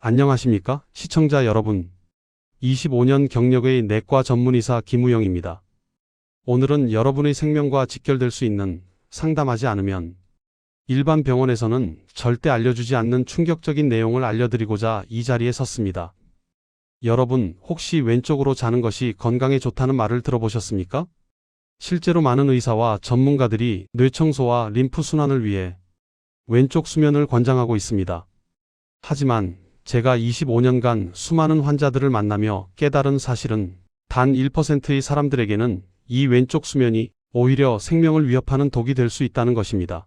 안녕하십니까? 시청자 여러분. 25년 경력의 내과 전문의사 김우영입니다. 오늘은 여러분의 생명과 직결될 수 있는 상담하지 않으면 일반 병원에서는 절대 알려주지 않는 충격적인 내용을 알려드리고자 이 자리에 섰습니다. 여러분, 혹시 왼쪽으로 자는 것이 건강에 좋다는 말을 들어보셨습니까? 실제로 많은 의사와 전문가들이 뇌청소와 림프 순환을 위해 왼쪽 수면을 권장하고 있습니다. 하지만 제가 25년간 수많은 환자들을 만나며 깨달은 사실은 단 1%의 사람들에게는 이 왼쪽 수면이 오히려 생명을 위협하는 독이 될 수 있다는 것입니다.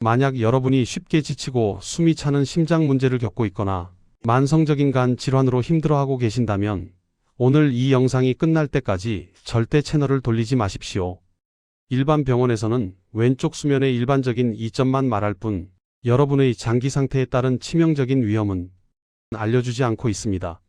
만약 여러분이 쉽게 지치고 숨이 차는 심장 문제를 겪고 있거나 만성적인 간 질환으로 힘들어하고 계신다면 오늘 이 영상이 끝날 때까지 절대 채널을 돌리지 마십시오. 일반 병원에서는 왼쪽 수면의 일반적인 이점만 말할 뿐 여러분의 장기 상태에 따른 치명적인 위험은 알려주지 않고 있습니다.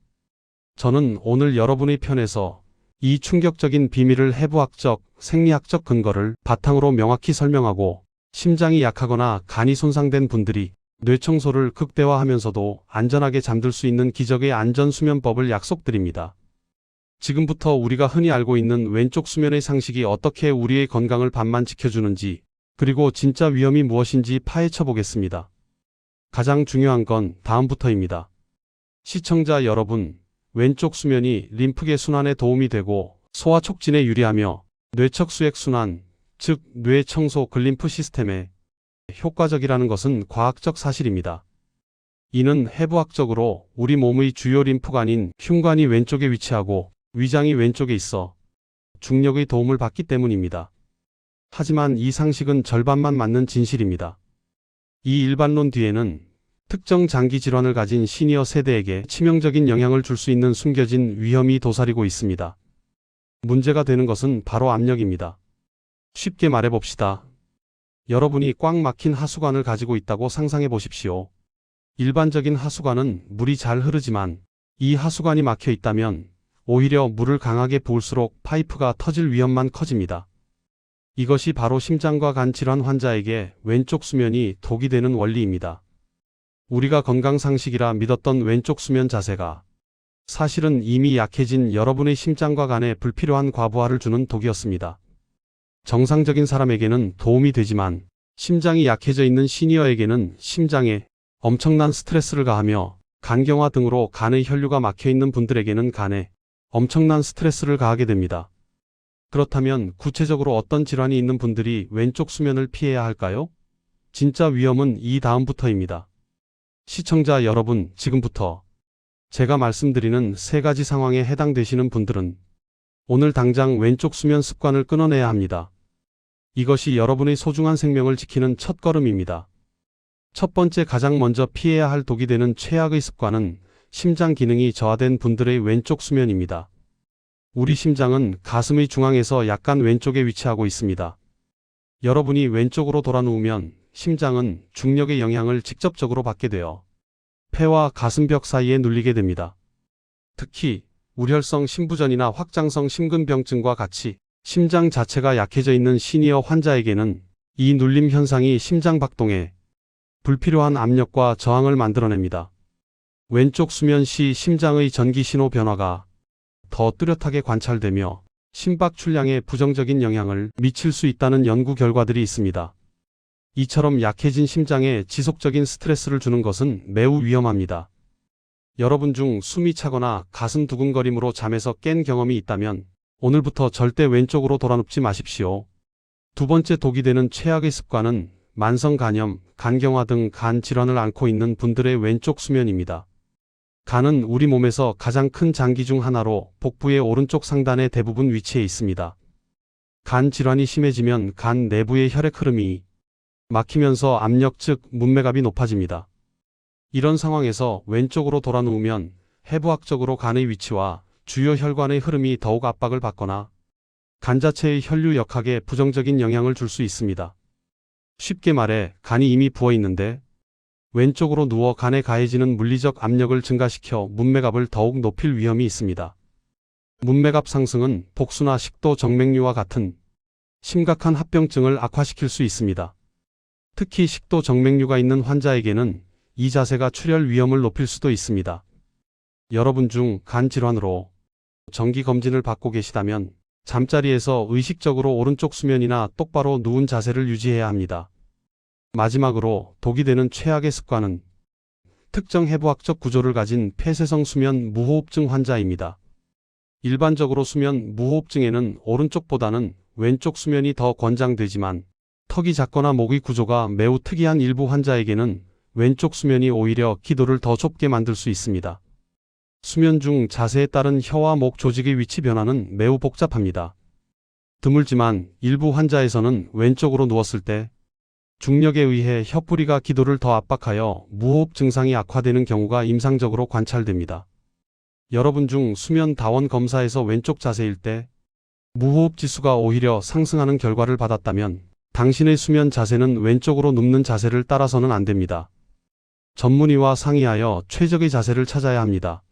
저는 오늘 여러분의 편에서 이 충격적인 비밀을 해부학적, 생리학적 근거를 바탕으로 명확히 설명하고 심장이 약하거나 간이 손상된 분들이 뇌청소를 극대화하면서도 안전하게 잠들 수 있는 기적의 안전수면법을 약속드립니다. 지금부터 우리가 흔히 알고 있는 왼쪽 수면의 상식이 어떻게 우리의 건강을 반만 지켜주는지, 그리고 진짜 위험이 무엇인지 파헤쳐 보겠습니다. 가장 중요한 건 다음부터입니다. 시청자 여러분, 왼쪽 수면이 림프계 순환에 도움이 되고 소화 촉진에 유리하며 뇌척수액 순환, 즉 뇌청소 글림프 시스템에 효과적이라는 것은 과학적 사실입니다. 이는 해부학적으로 우리 몸의 주요 림프관인 흉관이 왼쪽에 위치하고 위장이 왼쪽에 있어 중력의 도움을 받기 때문입니다. 하지만 이 상식은 절반만 맞는 진실입니다. 이 일반론 뒤에는 특정 장기 질환을 가진 시니어 세대에게 치명적인 영향을 줄 수 있는 숨겨진 위험이 도사리고 있습니다. 문제가 되는 것은 바로 압력입니다. 쉽게 말해봅시다. 여러분이 꽉 막힌 하수관을 가지고 있다고 상상해 보십시오. 일반적인 하수관은 물이 잘 흐르지만 이 하수관이 막혀 있다면 오히려 물을 강하게 부을수록 파이프가 터질 위험만 커집니다. 이것이 바로 심장과 간 질환 환자에게 왼쪽 수면이 독이 되는 원리입니다. 우리가 건강상식이라 믿었던 왼쪽 수면 자세가 사실은 이미 약해진 여러분의 심장과 간에 불필요한 과부하를 주는 독이었습니다. 정상적인 사람에게는 도움이 되지만 심장이 약해져 있는 시니어에게는 심장에 엄청난 스트레스를 가하며 간경화 등으로 간의 혈류가 막혀 있는 분들에게는 간에 엄청난 스트레스를 가하게 됩니다. 그렇다면 구체적으로 어떤 질환이 있는 분들이 왼쪽 수면을 피해야 할까요? 진짜 위험은 이 다음부터입니다. 시청자 여러분, 지금부터 제가 말씀드리는 세 가지 상황에 해당되시는 분들은 오늘 당장 왼쪽 수면 습관을 끊어내야 합니다. 이것이 여러분의 소중한 생명을 지키는 첫걸음입니다. 첫 번째, 가장 먼저 피해야 할 독이 되는 최악의 습관은 심장 기능이 저하된 분들의 왼쪽 수면입니다. 우리 심장은 가슴의 중앙에서 약간 왼쪽에 위치하고 있습니다. 여러분이 왼쪽으로 돌아 누우면 심장은 중력의 영향을 직접적으로 받게 되어 폐와 가슴벽 사이에 눌리게 됩니다. 특히 우혈성 심부전이나 확장성 심근병증과 같이 심장 자체가 약해져 있는 시니어 환자에게는 이 눌림 현상이 심장 박동에 불필요한 압력과 저항을 만들어냅니다. 왼쪽 수면 시 심장의 전기 신호 변화가 더 뚜렷하게 관찰되며 심박 출량에 부정적인 영향을 미칠 수 있다는 연구 결과들이 있습니다. 이처럼 약해진 심장에 지속적인 스트레스를 주는 것은 매우 위험합니다. 여러분 중 숨이 차거나 가슴 두근거림으로 잠에서 깬 경험이 있다면 오늘부터 절대 왼쪽으로 돌아눕지 마십시오. 두 번째, 독이 되는 최악의 습관은 만성간염, 간경화 등 간 질환을 앓고 있는 분들의 왼쪽 수면입니다. 간은 우리 몸에서 가장 큰 장기 중 하나로 복부의 오른쪽 상단에 대부분 위치해 있습니다. 간 질환이 심해지면 간 내부의 혈액 흐름이 막히면서 압력, 즉 문맥압이 높아집니다. 이런 상황에서 왼쪽으로 돌아 누우면 해부학적으로 간의 위치와 주요 혈관의 흐름이 더욱 압박을 받거나 간 자체의 혈류 역학에 부정적인 영향을 줄 수 있습니다. 쉽게 말해 간이 이미 부어 있는데 왼쪽으로 누워 간에 가해지는 물리적 압력을 증가시켜 문맥압을 더욱 높일 위험이 있습니다. 문맥압 상승은 복수나 식도 정맥류와 같은 심각한 합병증을 악화시킬 수 있습니다. 특히 식도 정맥류가 있는 환자에게는 이 자세가 출혈 위험을 높일 수도 있습니다. 여러분 중 간 질환으로 정기 검진을 받고 계시다면 잠자리에서 의식적으로 오른쪽 수면이나 똑바로 누운 자세를 유지해야 합니다. 마지막으로 독이 되는 최악의 습관은 특정 해부학적 구조를 가진 폐쇄성 수면 무호흡증 환자입니다. 일반적으로 수면 무호흡증에는 오른쪽보다는 왼쪽 수면이 더 권장되지만 턱이 작거나 목의 구조가 매우 특이한 일부 환자에게는 왼쪽 수면이 오히려 기도를 더 좁게 만들 수 있습니다. 수면 중 자세에 따른 혀와 목 조직의 위치 변화는 매우 복잡합니다. 드물지만 일부 환자에서는 왼쪽으로 누웠을 때 중력에 의해 혀뿌리가 기도를 더 압박하여 무호흡 증상이 악화되는 경우가 임상적으로 관찰됩니다. 여러분 중 수면 다원 검사에서 왼쪽 자세일 때 무호흡 지수가 오히려 상승하는 결과를 받았다면 당신의 수면 자세는 왼쪽으로 눕는 자세를 따라서는 안 됩니다. 전문의와 상의하여 최적의 자세를 찾아야 합니다.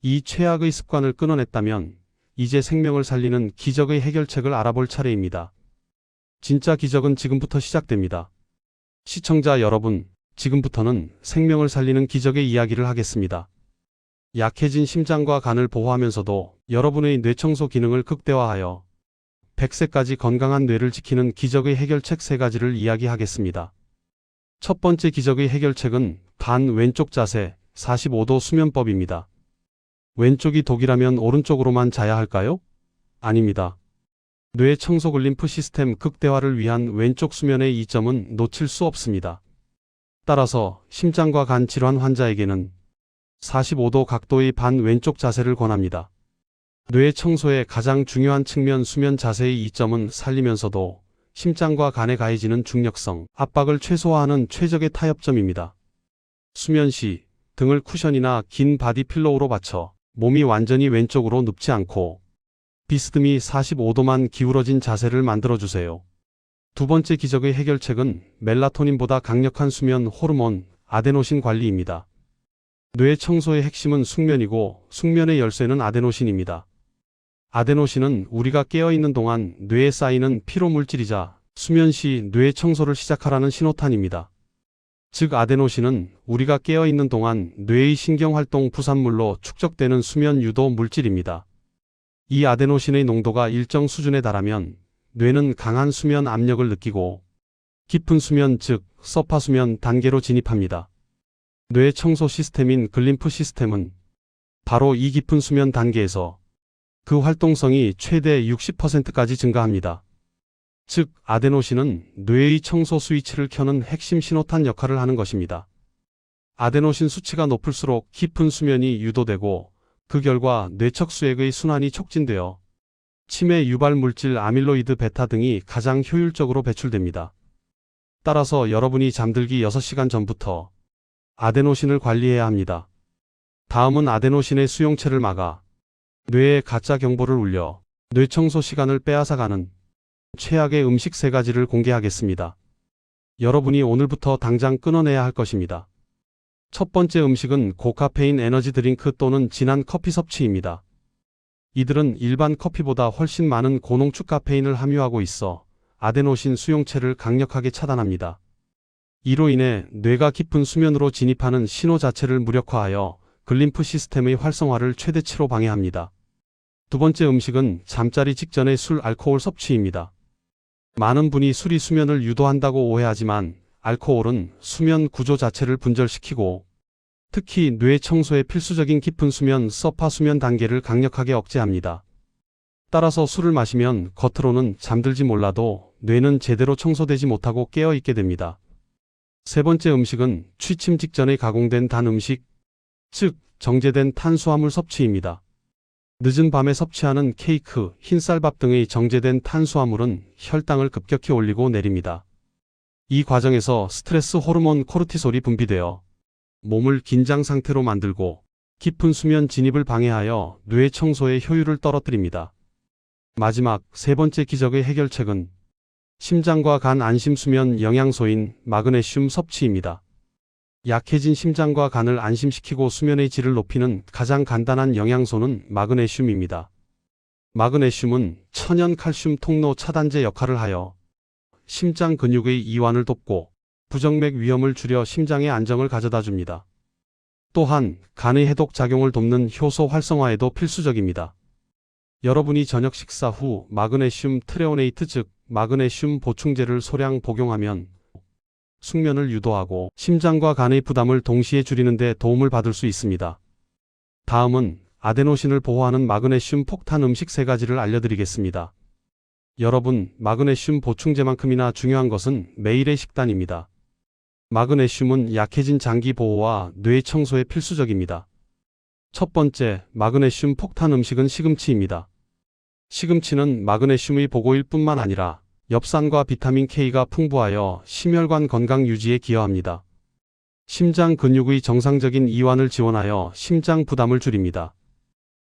이 최악의 습관을 끊어냈다면 이제 생명을 살리는 기적의 해결책을 알아볼 차례입니다. 진짜 기적은 지금부터 시작됩니다. 시청자 여러분, 지금부터는 생명을 살리는 기적의 이야기를 하겠습니다. 약해진 심장과 간을 보호하면서도 여러분의 뇌청소 기능을 극대화하여 100세까지 건강한 뇌를 지키는 기적의 해결책 3가지를 이야기하겠습니다. 첫 번째 기적의 해결책은 반 왼쪽 자세 45도 수면법입니다. 왼쪽이 독이라면 오른쪽으로만 자야 할까요? 아닙니다. 뇌 청소 글림프 시스템 극대화를 위한 왼쪽 수면의 이점은 놓칠 수 없습니다. 따라서 심장과 간 질환 환자에게는 45도 각도의 반 왼쪽 자세를 권합니다. 뇌 청소의 가장 중요한 측면 수면 자세의 이점은 살리면서도 심장과 간에 가해지는 중력성, 압박을 최소화하는 최적의 타협점입니다. 수면 시 등을 쿠션이나 긴 바디 필로우로 받쳐 몸이 완전히 왼쪽으로 눕지 않고 비스듬히 45도만 기울어진 자세를 만들어주세요. 두 번째 기적의 해결책은 멜라토닌보다 강력한 수면 호르몬 아데노신 관리입니다. 뇌 청소의 핵심은 숙면이고 숙면의 열쇠는 아데노신입니다. 아데노신은 우리가 깨어있는 동안 뇌에 쌓이는 피로물질이자 수면 시 뇌 청소를 시작하라는 신호탄입니다. 즉 아데노신은 우리가 깨어있는 동안 뇌의 신경활동 부산물로 축적되는 수면 유도 물질입니다. 이 아데노신의 농도가 일정 수준에 달하면 뇌는 강한 수면 압력을 느끼고 깊은 수면 즉 서파 수면 단계로 진입합니다. 뇌 청소 시스템인 글림프 시스템은 바로 이 깊은 수면 단계에서 그 활동성이 최대 60%까지 증가합니다. 즉 아데노신은 뇌의 청소 스위치를 켜는 핵심 신호탄 역할을 하는 것입니다. 아데노신 수치가 높을수록 깊은 수면이 유도되고 그 결과 뇌척 수액의 순환이 촉진되어 치매 유발 물질 아밀로이드 베타 등이 가장 효율적으로 배출됩니다. 따라서 여러분이 잠들기 6시간 전부터 아데노신을 관리해야 합니다. 다음은 아데노신의 수용체를 막아 뇌에 가짜 경보를 울려 뇌청소 시간을 빼앗아가는 최악의 음식 3가지를 공개하겠습니다. 여러분이 오늘부터 당장 끊어내야 할 것입니다. 첫 번째 음식은 고카페인 에너지 드링크 또는 진한 커피 섭취입니다. 이들은 일반 커피보다 훨씬 많은 고농축 카페인을 함유하고 있어 아데노신 수용체를 강력하게 차단합니다. 이로 인해 뇌가 깊은 수면으로 진입하는 신호 자체를 무력화하여 글림프 시스템의 활성화를 최대치로 방해합니다. 두 번째 음식은 잠자리 직전의 술 알코올 섭취입니다. 많은 분이 술이 수면을 유도한다고 오해하지만 알코올은 수면 구조 자체를 분절시키고 특히 뇌 청소에 필수적인 깊은 수면 서파 수면 단계를 강력하게 억제합니다. 따라서 술을 마시면 겉으로는 잠들지 몰라도 뇌는 제대로 청소되지 못하고 깨어있게 됩니다. 세 번째 음식은 취침 직전에 가공된 단 음식, 즉 정제된 탄수화물 섭취입니다. 늦은 밤에 섭취하는 케이크, 흰쌀밥 등의 정제된 탄수화물은 혈당을 급격히 올리고 내립니다. 이 과정에서 스트레스 호르몬 코르티솔이 분비되어 몸을 긴장 상태로 만들고 깊은 수면 진입을 방해하여 뇌 청소의 효율을 떨어뜨립니다. 마지막 세 번째 기적의 해결책은 심장과 간 안심 수면 영양소인 마그네슘 섭취입니다. 약해진 심장과 간을 안심시키고 수면의 질을 높이는 가장 간단한 영양소는 마그네슘입니다. 마그네슘은 천연 칼슘 통로 차단제 역할을 하여 심장 근육의 이완을 돕고 부정맥 위험을 줄여 심장의 안정을 가져다 줍니다. 또한 간의 해독 작용을 돕는 효소 활성화에도 필수적입니다. 여러분이 저녁 식사 후 마그네슘 트레오네이트 즉 마그네슘 보충제를 소량 복용하면 숙면을 유도하고 심장과 간의 부담을 동시에 줄이는 데 도움을 받을 수 있습니다. 다음은 아데노신을 보호하는 마그네슘 폭탄 음식 3가지를 알려드리겠습니다. 여러분, 마그네슘 보충제만큼이나 중요한 것은 매일의 식단입니다. 마그네슘은 약해진 장기 보호와 뇌 청소에 필수적입니다. 첫 번째, 마그네슘 폭탄 음식은 시금치입니다. 시금치는 마그네슘의 보고일 뿐만 아니라 엽산과 비타민 K가 풍부하여 심혈관 건강 유지에 기여합니다. 심장 근육의 정상적인 이완을 지원하여 심장 부담을 줄입니다.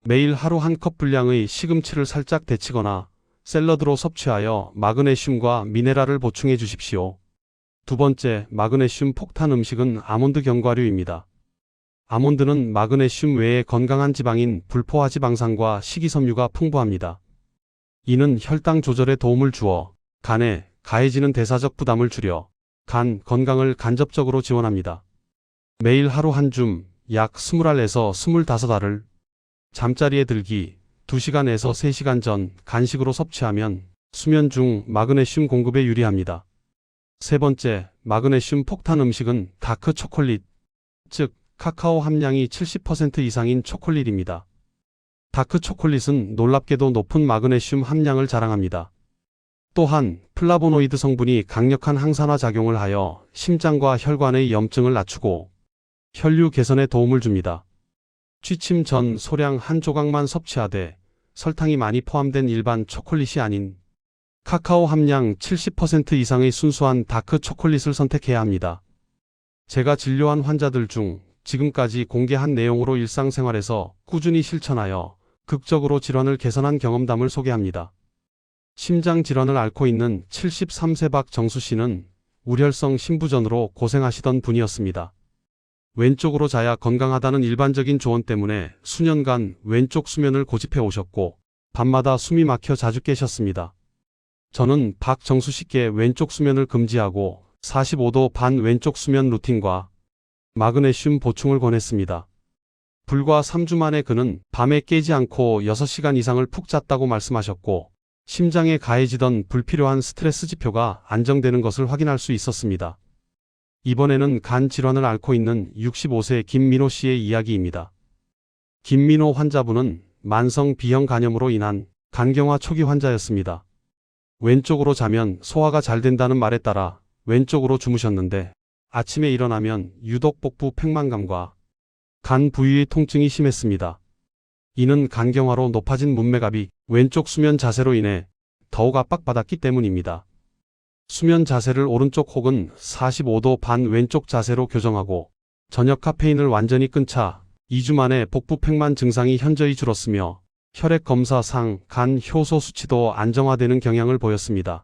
매일 하루 1컵 분량의 시금치를 살짝 데치거나 샐러드로 섭취하여 마그네슘과 미네랄을 보충해 주십시오. 두 번째, 마그네슘 폭탄 음식은 아몬드 견과류입니다. 아몬드는 마그네슘 외에 건강한 지방인 불포화 지방산과 식이섬유가 풍부합니다. 이는 혈당 조절에 도움을 주어 간에 가해지는 대사적 부담을 줄여 간 건강을 간접적으로 지원합니다. 매일 하루 한 줌, 약 20알에서 25알을 잠자리에 들기 2시간에서 3시간 전 간식으로 섭취하면 수면 중 마그네슘 공급에 유리합니다. 세 번째, 마그네슘 폭탄 음식은 다크 초콜릿, 즉 카카오 함량이 70% 이상인 초콜릿입니다. 다크 초콜릿은 놀랍게도 높은 마그네슘 함량을 자랑합니다. 또한 플라보노이드 성분이 강력한 항산화 작용을 하여 심장과 혈관의 염증을 낮추고 혈류 개선에 도움을 줍니다. 취침 전 소량 한 조각만 섭취하되 설탕이 많이 포함된 일반 초콜릿이 아닌 카카오 함량 70% 이상의 순수한 다크 초콜릿을 선택해야 합니다. 제가 진료한 환자들 중 지금까지 공개한 내용으로 일상생활에서 꾸준히 실천하여 극적으로 질환을 개선한 경험담을 소개합니다. 심장 질환을 앓고 있는 73세 박정수 씨는 우혈성 심부전으로 고생하시던 분이었습니다. 왼쪽으로 자야 건강하다는 일반적인 조언 때문에 수년간 왼쪽 수면을 고집해 오셨고 밤마다 숨이 막혀 자주 깨셨습니다. 저는 박정수 씨께 왼쪽 수면을 금지하고 45도 반 왼쪽 수면 루틴과 마그네슘 보충을 권했습니다. 불과 3주 만에 그는 밤에 깨지 않고 6시간 이상을 푹 잤다고 말씀하셨고 심장에 가해지던 불필요한 스트레스 지표가 안정되는 것을 확인할 수 있었습니다. 이번에는 간 질환을 앓고 있는 65세 김민호 씨의 이야기입니다. 김민호 환자분은 만성 B형 간염으로 인한 간경화 초기 환자였습니다. 왼쪽으로 자면 소화가 잘 된다는 말에 따라 왼쪽으로 주무셨는데 아침에 일어나면 유독 복부 팽만감과 간 부위의 통증이 심했습니다. 이는 간경화로 높아진 문맥압이 왼쪽 수면 자세로 인해 더욱 압박받았기 때문입니다. 수면 자세를 오른쪽 혹은 45도 반 왼쪽 자세로 교정하고 저녁 카페인을 완전히 끈 차 2주 만에 복부 팽만 증상이 현저히 줄었으며 혈액 검사상 간 효소 수치도 안정화되는 경향을 보였습니다.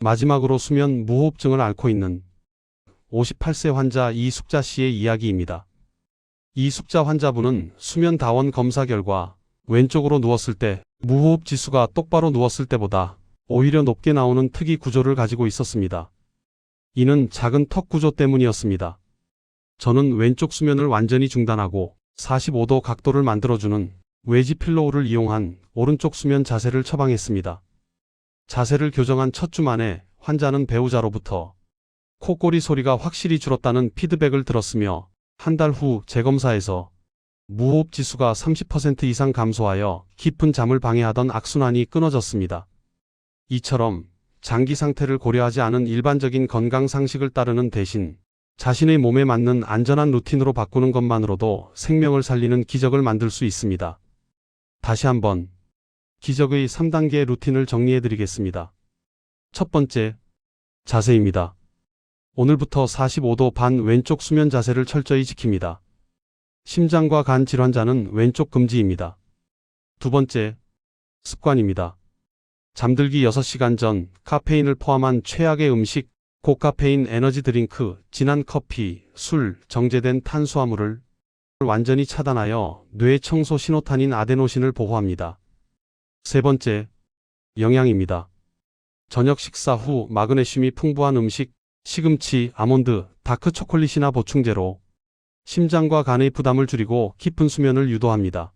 마지막으로 수면 무호흡증을 앓고 있는 58세 환자 이숙자 씨의 이야기입니다. 이숙자 환자분은 수면 다원 검사 결과 왼쪽으로 누웠을 때 무호흡 지수가 똑바로 누웠을 때보다 오히려 높게 나오는 특이 구조를 가지고 있었습니다. 이는 작은 턱 구조 때문이었습니다. 저는 왼쪽 수면을 완전히 중단하고 45도 각도를 만들어주는 외지 필로우를 이용한 오른쪽 수면 자세를 처방했습니다. 자세를 교정한 첫 주 만에 환자는 배우자로부터 코골이 소리가 확실히 줄었다는 피드백을 들었으며 한 달 후 재검사에서 무호흡 지수가 30% 이상 감소하여 깊은 잠을 방해하던 악순환이 끊어졌습니다. 이처럼 장기 상태를 고려하지 않은 일반적인 건강 상식을 따르는 대신 자신의 몸에 맞는 안전한 루틴으로 바꾸는 것만으로도 생명을 살리는 기적을 만들 수 있습니다. 다시 한번 기적의 3단계 루틴을 정리해 드리겠습니다. 첫 번째, 자세입니다. 오늘부터 45도 반 왼쪽 수면 자세를 철저히 지킵니다. 심장과 간 질환자는 왼쪽 금지입니다. 두 번째, 습관입니다. 잠들기 6시간 전 카페인을 포함한 최악의 음식, 고카페인 에너지 드링크, 진한 커피, 술, 정제된 탄수화물을 완전히 차단하여 뇌 청소 신호탄인 아데노신을 보호합니다. 세 번째, 영양입니다. 저녁 식사 후 마그네슘이 풍부한 음식, 시금치, 아몬드, 다크 초콜릿이나 보충제로 심장과 간의 부담을 줄이고 깊은 수면을 유도합니다.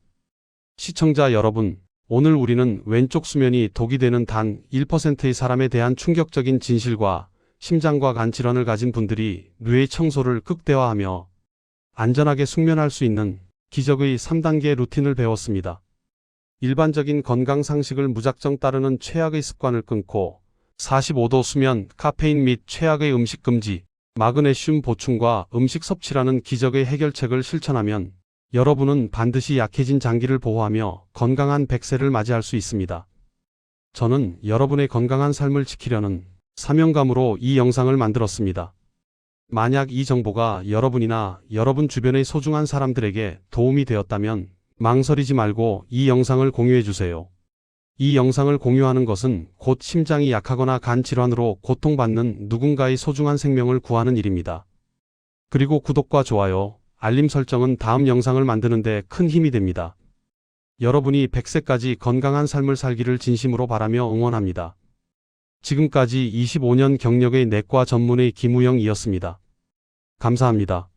시청자 여러분, 오늘 우리는 왼쪽 수면이 독이 되는 단 1%의 사람에 대한 충격적인 진실과 심장과 간 질환을 가진 분들이 뇌의 청소를 극대화하며 안전하게 숙면할 수 있는 기적의 3단계 루틴을 배웠습니다. 일반적인 건강 상식을 무작정 따르는 최악의 습관을 끊고 45도 수면, 카페인 및 최악의 음식 금지, 마그네슘 보충과 음식 섭취라는 기적의 해결책을 실천하면 여러분은 반드시 약해진 장기를 보호하며 건강한 100세를 맞이할 수 있습니다. 저는 여러분의 건강한 삶을 지키려는 사명감으로 이 영상을 만들었습니다. 만약 이 정보가 여러분이나 여러분 주변의 소중한 사람들에게 도움이 되었다면 망설이지 말고 이 영상을 공유해 주세요. 이 영상을 공유하는 것은 곧 심장이 약하거나 간 질환으로 고통받는 누군가의 소중한 생명을 구하는 일입니다. 그리고 구독과 좋아요, 알림 설정은 다음 영상을 만드는 데 큰 힘이 됩니다. 여러분이 100세까지 건강한 삶을 살기를 진심으로 바라며 응원합니다. 지금까지 25년 경력의 내과 전문의 김우영이었습니다. 감사합니다.